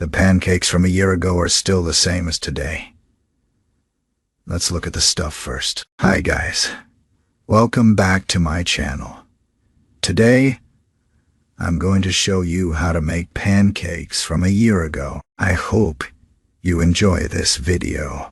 The pancakes from a year ago are still the same as today. Let's look at the stuff first. Hi guys, welcome back to my channel. Today, I'm going to show you how to make pancakes from a year ago. I hope you enjoy this video.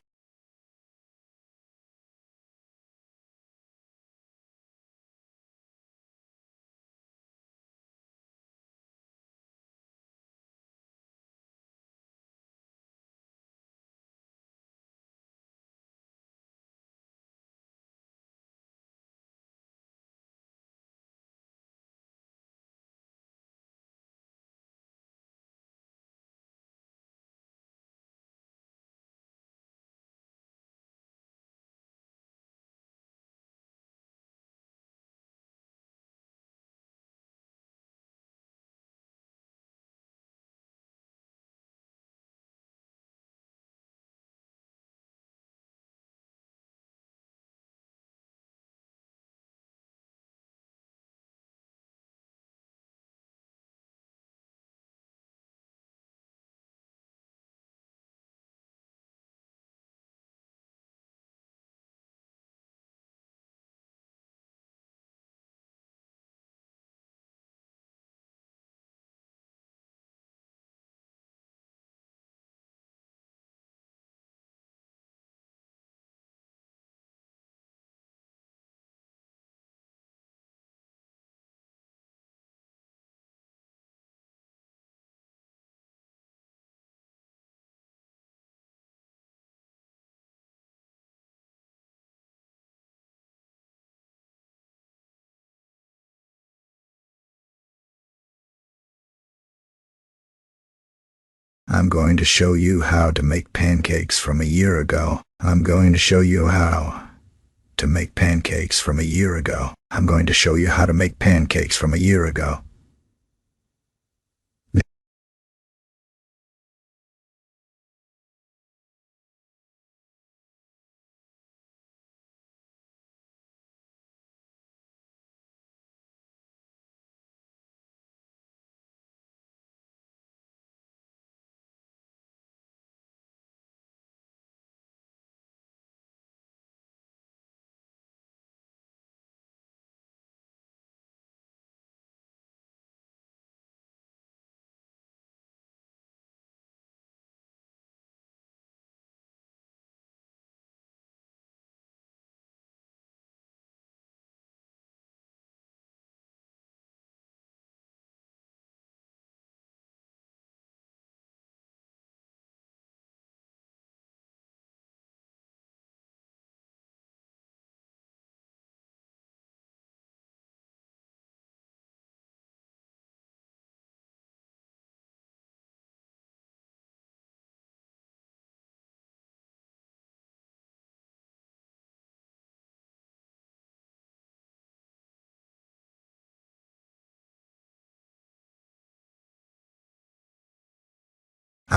I'm going to show you how to make pancakes from a year ago. I'm going to show you how to make pancakes from a year ago. I'm going to show you how to make pancakes from a year ago.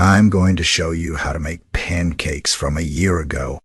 I'm going to show you how to make pancakes from a year ago.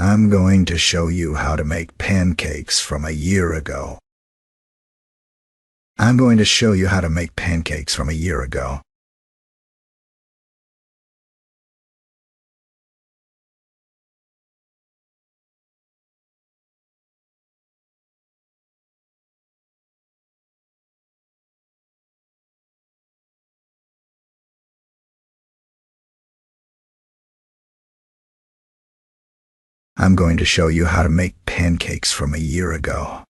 I'm going to show you how to make pancakes from a year ago. I'm going to show you how to make pancakes from a year ago. I'm going to show you how to make pancakes from a year ago.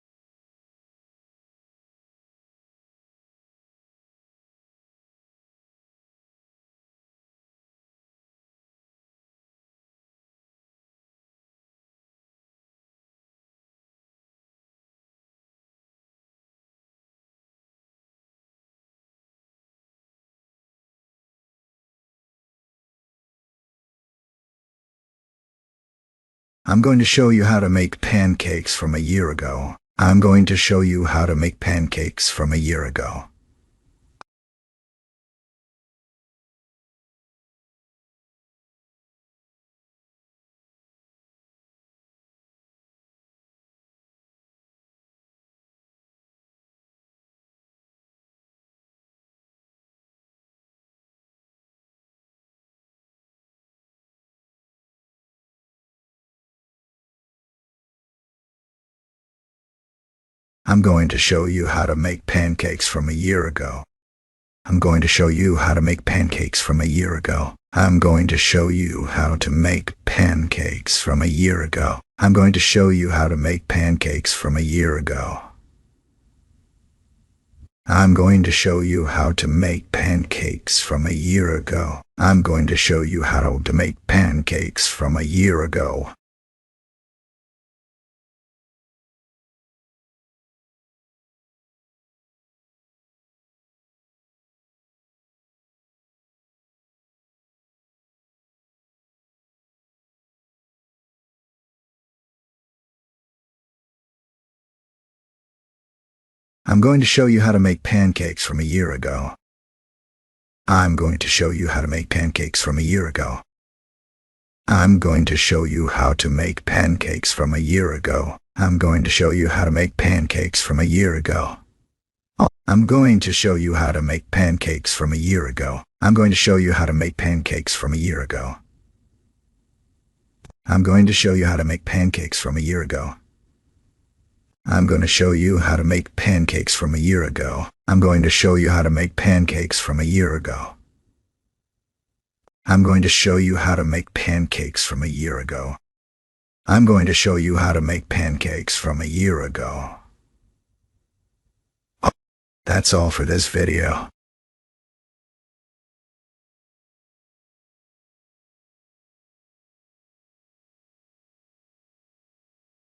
I'm going to show you how to make pancakes from a year ago. I'm going to show you how to make pancakes from a year ago. I'm going to show you how to make pancakes from a year ago. I'm going to show you how to make pancakes from a year ago. I'm going to show you how to make pancakes from a year ago. I'm going to show you how to make pancakes from a year ago. I'm going to show you how to make pancakes from a year ago. I'm going to show you how to make pancakes from a year ago. I'm going to show you how to make pancakes from a year ago. I'm going to show you how to make pancakes from a year ago. I'm going to show you how to make pancakes from a year ago. I'm going to show you how to make pancakes from a year ago. I'm going to show you how to make pancakes from a year ago. I'm going to show you how to make pancakes from a year ago. I'm going to show you how to make pancakes from a year ago. I'm going to show you how to make pancakes from a year ago. I'm going to show you how to make pancakes from a year ago. I'm going to show you how to make pancakes from a year ago. I'm going to show you how to make pancakes from a year ago. That's all for this video.